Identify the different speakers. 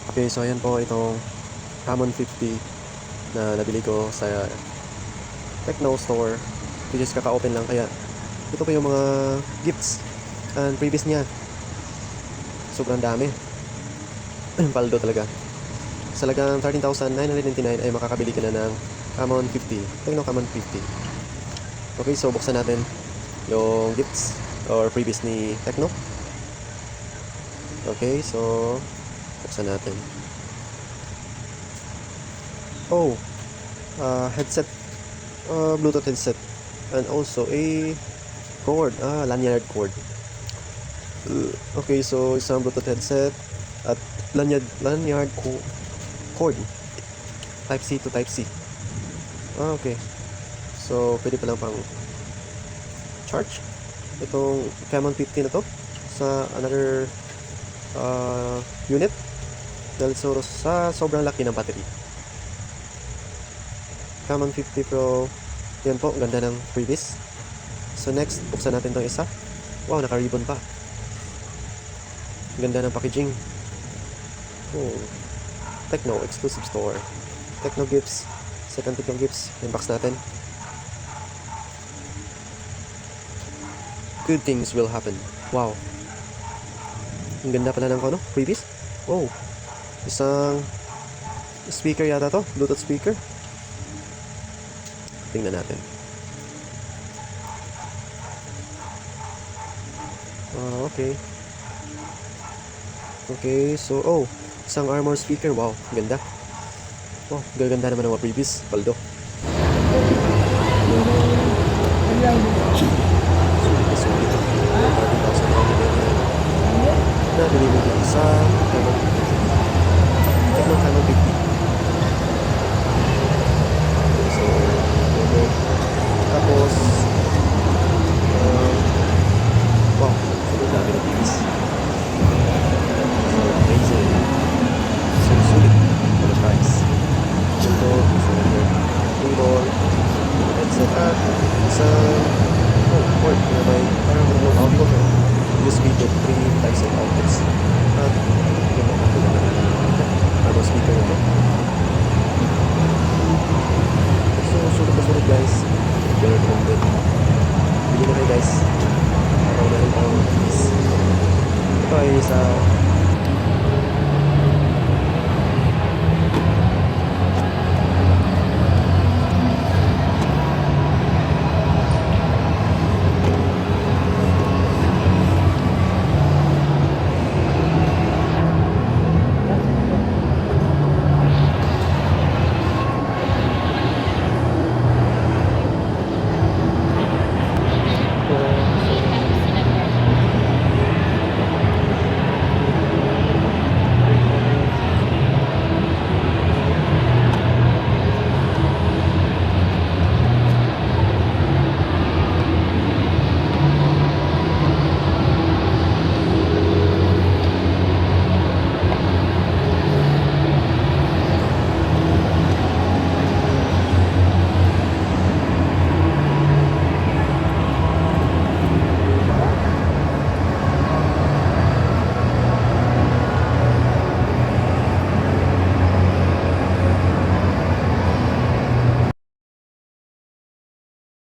Speaker 1: Okay, so ayan po itong Common 50 na nabili ko sa Techno Store, which is kaka-open lang, kaya ito pa yung mga gifts and previous niya. Sobrang dami. Paldo talaga. Sa lagang 13,999 ay makakabili ka na ng Common 50, Techno Common 50. Okay, so buksan natin yung gifts or previous ni Techno. Okay, so buksan natin. Oh, headset, Bluetooth headset, and also a cord, lanyard cord. Okay, so isang Bluetooth headset at lanyard cord, Type C to Type C. Okay, so pwede pa lang pang charge itong Common 50 na to sa another unit dahil sa sobrang laki ng battery. Common 50 Pro, yan po, ganda ng previous. So next, buksan natin tong isa. Wow, naka-ribbon pa. Ganda ng packaging. Oh, Techno exclusive store. Techno gifts, second Techno gifts. Unbox natin. Good things will happen. Wow. Ang ganda pala ng previous. Oh, isang speaker yata to, Bluetooth speaker. Tingnan natin. Okay. Okay, so isang Armor speaker. Wow, ganda. Oh, gaganda naman ng mga previous, paldo. Sulit. 30,000 na binili dito sa Techno Common 50. So, tapos wow, sobrang dami ng TVs. So, amazing. So, sulit for the price. Ito, table, headset at isang cord na may parang remote output, USB to 3 types of outlets at yung mga ano speaker na to. So, sulit na sulit guys. Very recommended. Bili na kayo guys. Araw na rin pang TVs. Ito ay sa